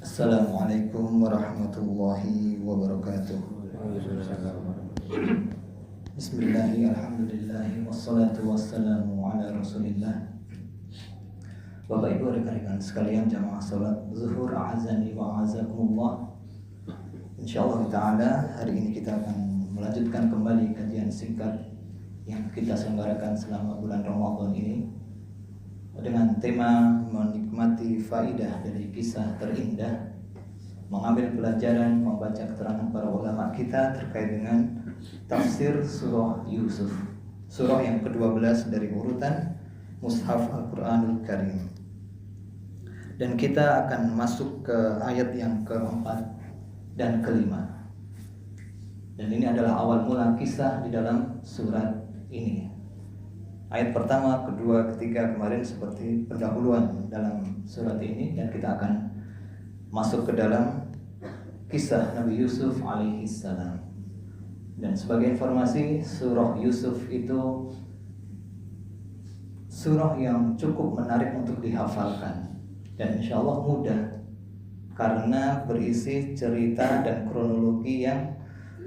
Assalamualaikum warahmatullahi wabarakatuh. Bismillahirrahmanirrahim. Alhamdulillah wassalatu wassalamu ala Rasulillah. Bapak Ibu rekan-rekan sekalian jamaah salat zuhur a'azani wa a'azakumullah. Insyaallah taala hari ini kita akan melanjutkan kembali kajian singkat yang kita selenggarakan selama bulan Ramadan ini dengan tema menikmati faidah dari kisah terindah, mengambil pelajaran, membaca keterangan para ulama kita terkait dengan tafsir surah Yusuf, surah yang ke-12 dari urutan Mushaf Al-Quranul Karim. Dan kita akan masuk ke ayat yang keempat dan kelima. Dan ini adalah awal mula kisah di dalam surat ini. Ayat pertama, kedua, ketiga kemarin seperti pendahuluan dalam surat ini, dan kita akan masuk ke dalam kisah Nabi Yusuf alaihi salam. Dan sebagai informasi, surah Yusuf itu surah yang cukup menarik untuk dihafalkan dan insya Allah mudah karena berisi cerita dan kronologi yang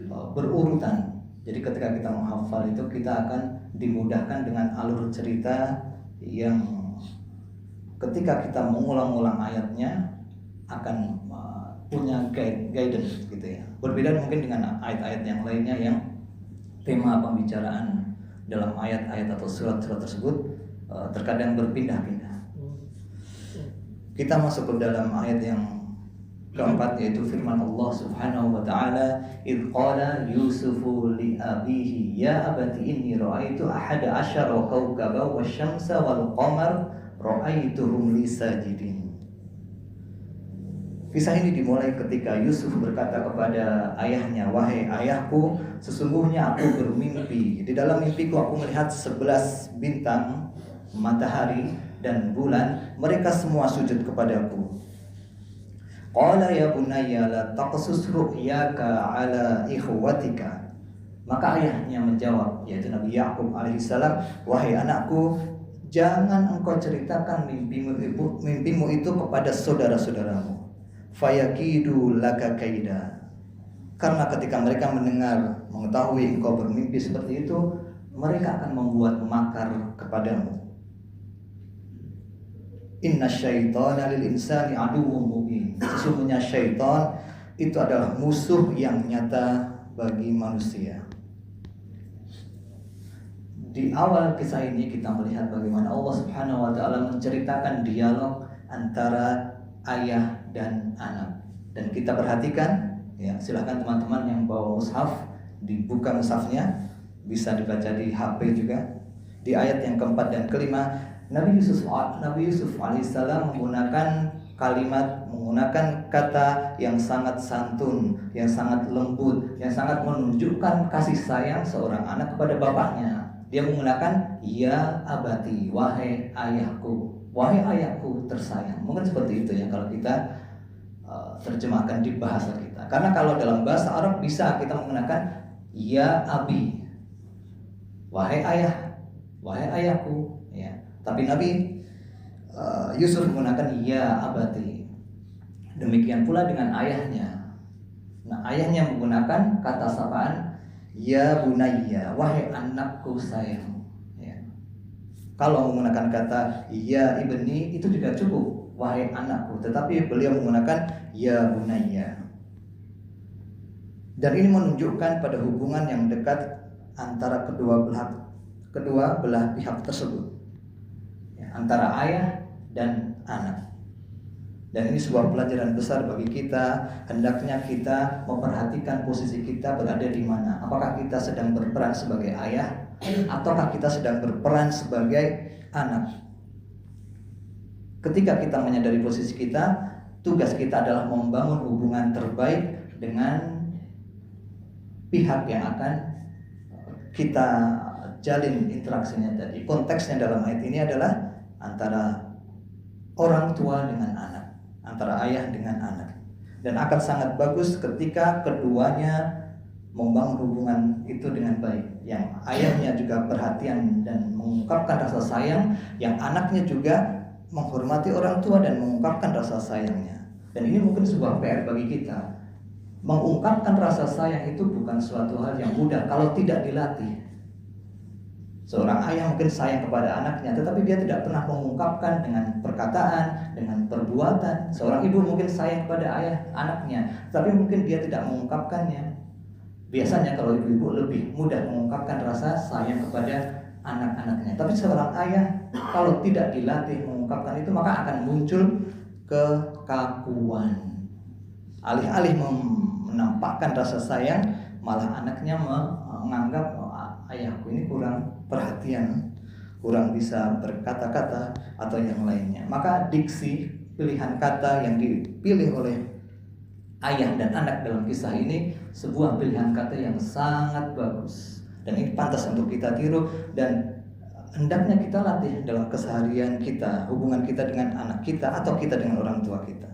berurutan. Jadi ketika kita menghafal itu kita akan dimudahkan dengan alur cerita yang ketika kita mengulang-ulang ayatnya akan punya guidance gitu ya. Berbeda mungkin dengan ayat-ayat yang lainnya yang tema pembicaraan dalam ayat-ayat atau surat-surat tersebut terkadang berpindah-pindah. Kita masuk ke dalam ayat yang keempat, yaitu firman Allah Subhanahu wa taala, "Idz qala Yusufu li abihi ya abati inni ra'aitu ahada asyara kawkaban wasyamsa wal qamar ra'aituhum li sajidin." Kisah ini dimulai ketika Yusuf berkata kepada ayahnya, "Wahai ayahku, sesungguhnya aku bermimpi. Di dalam mimpiku aku melihat 11 bintang, matahari dan bulan, mereka semua sujud kepadaku." Qala ya bunayya la taqsus ru'yaka ala ikhwatika. Maka ayahnya menjawab, yaitu Nabi Yakub alaihissalam, "Wahai anakku, jangan engkau ceritakan mimpimu itu kepada saudara-saudaramu. Fayakidu laka kaida." Karena ketika mereka mendengar, mengetahui engkau bermimpi seperti itu, mereka akan membuat makar kepadamu. Inna syaitana lil insani aduwwun mubin. Sesungguhnya syaitan itu adalah musuh yang nyata bagi manusia. Di awal kisah ini kita melihat bagaimana Allah Subhanahu wa taala menceritakan dialog antara ayah dan anak. Dan kita perhatikan, ya, silakan teman-teman yang bawa mushaf dibuka mushafnya, bisa dibaca di HP juga. Di ayat yang keempat dan kelima, Nabi Yusuf alaihissalam menggunakan kata yang sangat santun, yang sangat lembut, yang sangat menunjukkan kasih sayang seorang anak kepada bapaknya. Dia menggunakan ya abati, wahai ayahku, wahai ayahku tersayang. Mungkin seperti itu ya kalau kita terjemahkan di bahasa kita. Karena kalau dalam bahasa Arab bisa kita menggunakan ya abi, wahai ayah, wahai ayahku, ya. Tapi Nabi Yusuf menggunakan ya abati. Demikian pula dengan ayahnya. Nah, ayahnya menggunakan kata sapaan ya bunayya, wahai anakku sayang, ya. Kalau menggunakan kata ya ibni itu juga cukup, wahai anakku. Tetapi beliau menggunakan ya bunayya. Dan ini menunjukkan pada hubungan yang dekat antara kedua belah pihak tersebut, antara ayah dan anak. Dan ini sebuah pelajaran besar bagi kita. Hendaknya kita memperhatikan posisi kita berada di mana. Apakah kita sedang berperan sebagai ayah ataukah kita sedang berperan sebagai anak. Ketika kita menyadari posisi kita, tugas kita adalah membangun hubungan terbaik dengan pihak yang akan kita jalin interaksinya tadi. Konteksnya dalam ayat ini adalah antara orang tua dengan anak, antara ayah dengan anak. Dan akan sangat bagus ketika keduanya membangun hubungan itu dengan baik. Yang ayahnya juga perhatian dan mengungkapkan rasa sayang, yang anaknya juga menghormati orang tua dan mengungkapkan rasa sayangnya. Dan ini mungkin sebuah PR bagi kita. Mengungkapkan rasa sayang itu bukan suatu hal yang mudah kalau tidak dilatih. Seorang ayah mungkin sayang kepada anaknya, tetapi dia tidak pernah mengungkapkan dengan perkataan, dengan perbuatan. Seorang ibu mungkin sayang kepada anaknya, tapi mungkin dia tidak mengungkapkannya. Biasanya kalau ibu-ibu lebih mudah mengungkapkan rasa sayang kepada anak-anaknya. Tapi seorang ayah kalau tidak dilatih mengungkapkan itu, maka akan muncul kekakuan. Alih-alih menampakkan rasa sayang, malah anaknya menganggap ayahku ini kurang perhatian, kurang bisa berkata-kata atau yang lainnya. Maka diksi, pilihan kata yang dipilih oleh ayah dan anak dalam kisah ini sebuah pilihan kata yang sangat bagus, dan ini pantas untuk kita tiru dan hendaknya kita latih dalam keseharian kita, hubungan kita dengan anak kita atau kita dengan orang tua kita.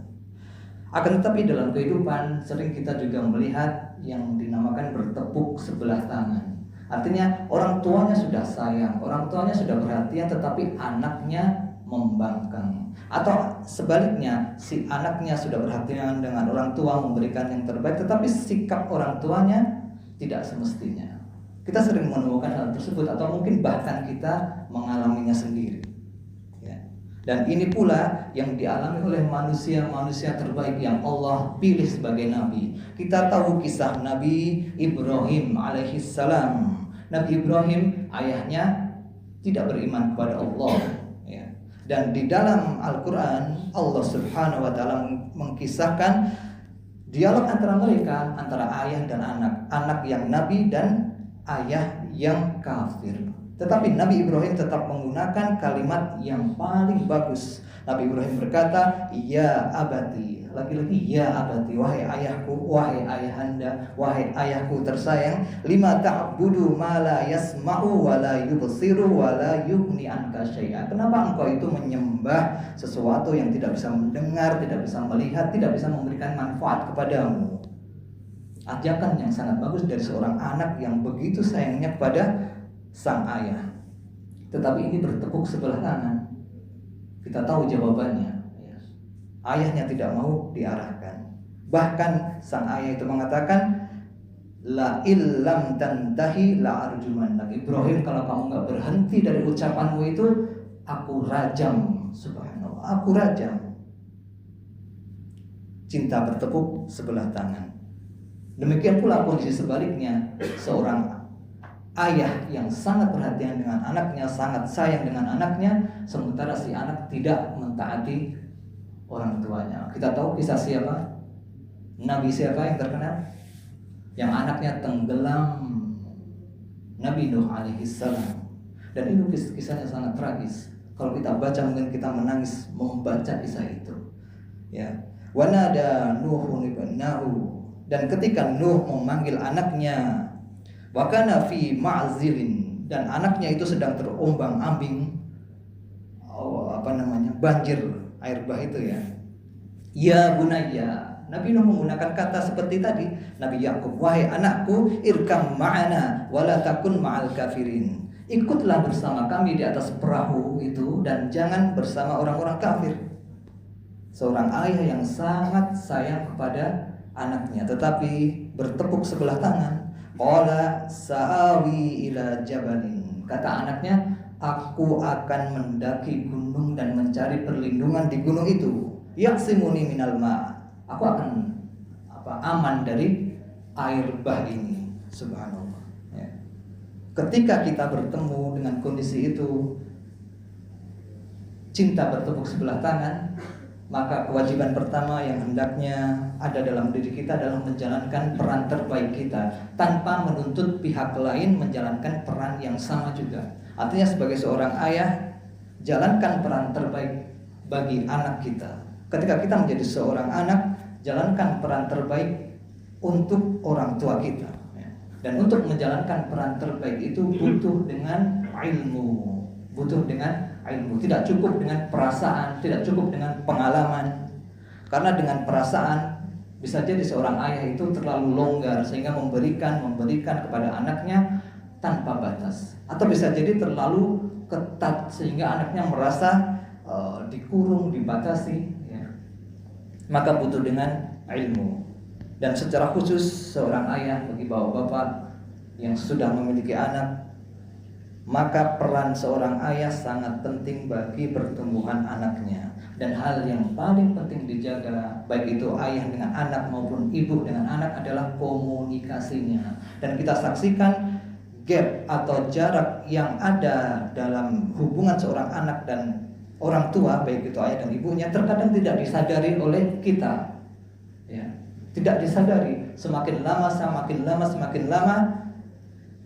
Akan tetapi dalam kehidupan sering kita juga melihat yang dinamakan bertepuk sebelah tangan. Artinya orang tuanya sudah sayang, orang tuanya sudah perhatian, tetapi anaknya membangkang. Atau sebaliknya, si anaknya sudah perhatian dengan orang tua, memberikan yang terbaik, tetapi sikap orang tuanya tidak semestinya. Kita sering menemukan hal tersebut, atau mungkin bahkan kita mengalaminya sendiri. Dan ini pula yang dialami oleh manusia-manusia terbaik yang Allah pilih sebagai nabi. Kita tahu kisah Nabi Ibrahim alaihissalam. Nabi Ibrahim ayahnya tidak beriman kepada Allah, ya. Dan di dalam Al-Quran Allah subhanahu wa ta'ala mengkisahkan dialog antara mereka, antara ayah dan anak, anak yang nabi dan ayah yang kafir. Tetapi Nabi Ibrahim tetap menggunakan kalimat yang paling bagus. Nabi Ibrahim berkata, "Ya abati," lagi-lagi ya abati, wahai ayahku, wahai ayahanda, wahai ayahku tersayang, "lima ta'budu ma la yasma'u wa la yubsiru wa la yughni anka syai'a." Kenapa engkau itu menyembah sesuatu yang tidak bisa mendengar, tidak bisa melihat, tidak bisa memberikan manfaat kepadamu? Ajakan yang sangat bagus dari seorang anak yang begitu sayangnya kepada sang ayah. Tetapi ini bertepuk sebelah tangan. Kita tahu jawabannya, ya. Ayahnya tidak mau diarahkan. Bahkan sang ayah itu mengatakan, "La illam tantahi la arjumannak." Ibrahim, kalau kamu gak berhenti dari ucapanmu itu, aku rajam. Subhanallah, aku rajam. Cinta bertepuk sebelah tangan. Demikian pula kondisi sebaliknya, seorang ayah yang sangat perhatian dengan anaknya, sangat sayang dengan anaknya, sementara si anak tidak mentaati orang tuanya. Kita tahu kisah siapa? Nabi siapa yang terkenal? Yang anaknya tenggelam, Nabi Nuh alaihissalam. Dan itu kisahnya sangat tragis. Kalau kita baca mungkin kita menangis membaca kisah itu. Ya. Wa nada Nuhun ibnahu. Dan ketika Nuh memanggil anaknya, wa kana fi ma'zilin, dan anaknya itu sedang terombang-ambing, banjir air bah itu ya. Ya bunayya, Nabi Nuh menggunakan kata seperti tadi. Nabi Yakub, wahai anakku, irkam ma'ana wala takun ma'al kafirin. Ikutlah bersama kami di atas perahu itu dan jangan bersama orang-orang kafir. Seorang ayah yang sangat sayang kepada anaknya, tetapi bertepuk sebelah tangan. Qala sa'awi ila jabalin. Kata anaknya, aku akan mendaki gunung dan mencari perlindungan di gunung itu. Yaqsimuni minal ma'. Aku akan aman dari air bah ini. Subhanallah. Ya. Ketika kita bertemu dengan kondisi itu, cinta bertepuk sebelah tangan, maka kewajiban pertama yang hendaknya ada dalam diri kita adalah menjalankan peran terbaik kita tanpa menuntut pihak lain menjalankan peran yang sama juga. Artinya sebagai seorang ayah, jalankan peran terbaik bagi anak kita. Ketika kita menjadi seorang anak, jalankan peran terbaik untuk orang tua kita. Dan untuk menjalankan peran terbaik itu butuh dengan ilmu, butuh dengan ilmu. Tidak cukup dengan perasaan, tidak cukup dengan pengalaman. Karena dengan perasaan bisa jadi seorang ayah itu terlalu longgar sehingga memberikan kepada anaknya tanpa batas. Atau bisa jadi terlalu ketat sehingga anaknya merasa dikurung, dibatasi, ya. maka butuh dengan ilmu. Dan secara khusus seorang ayah bagi bapak-bapak yang sudah memiliki anak, maka peran seorang ayah sangat penting bagi pertumbuhan anaknya. Dan hal yang paling penting dijaga, baik itu ayah dengan anak maupun ibu dengan anak, adalah komunikasinya. Dan kita saksikan gap atau jarak yang ada dalam hubungan seorang anak dan orang tua, baik itu ayah dan ibunya, terkadang tidak disadari oleh kita, ya. Tidak disadari, semakin lama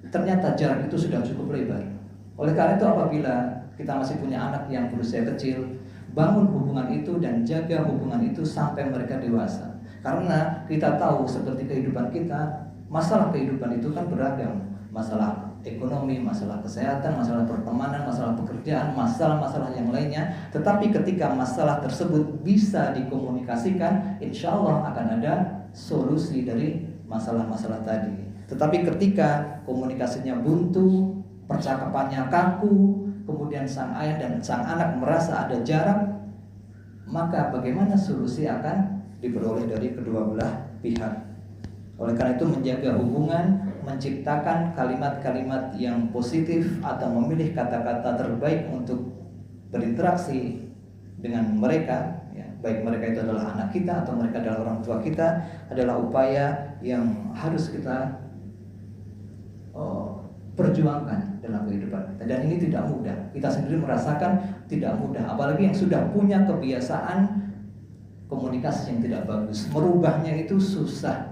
ternyata jarak itu sudah cukup lebar. Oleh karena itu, apabila kita masih punya anak yang berusia kecil, bangun hubungan itu dan jaga hubungan itu sampai mereka dewasa. Karena kita tahu seperti kehidupan kita, masalah kehidupan itu kan beragam. Masalah ekonomi, masalah kesehatan, masalah pertemanan, masalah pekerjaan, masalah-masalah yang lainnya. Tetapi ketika masalah tersebut bisa dikomunikasikan, insya Allah akan ada solusi dari masalah-masalah tadi. Tetapi ketika komunikasinya buntu, percakapannya kaku, kemudian sang ayah dan sang anak merasa ada jarak, maka bagaimana solusi akan diperoleh dari kedua belah pihak. Oleh karena itu, menjaga hubungan, menciptakan kalimat-kalimat yang positif atau memilih kata-kata terbaik untuk berinteraksi dengan mereka, ya, baik mereka itu adalah anak kita atau mereka adalah orang tua kita, adalah upaya yang harus kita perjuangkan dalam kehidupan kita. Dan ini tidak mudah. Kita sendiri merasakan tidak mudah, apalagi yang sudah punya kebiasaan komunikasi yang tidak bagus. Merubahnya itu susah.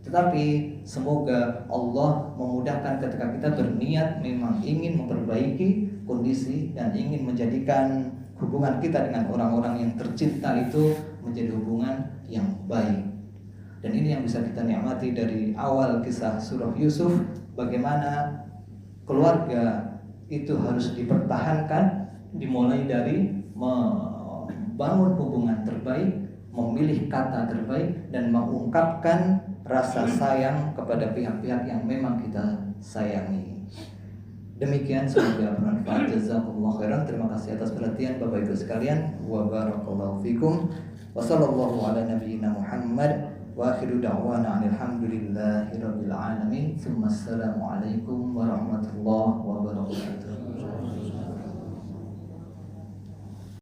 Tetapi semoga Allah memudahkan ketika kita berniat memang ingin memperbaiki kondisi dan ingin menjadikan hubungan kita dengan orang-orang yang tercinta itu menjadi hubungan yang baik. Dan ini yang bisa kita nikmati dari awal kisah surah Yusuf, bagaimana keluarga itu harus dipertahankan, dimulai dari membangun hubungan terbaik, memilih kata terbaik, dan mengungkapkan rasa sayang kepada pihak-pihak yang memang kita sayangi. Demikian, semoga bermanfaat. Jazakumullah khairan. Terima kasih atas perhatian Bapak Ibu sekalian. Wa barakallahu fikum. Wa sallallahu ala nabiyyina Muhammad. Wa akhiru da'wana alhamdulillahi rabbil alamin. Assalamualaikum warahmatullahi wabarakatuh.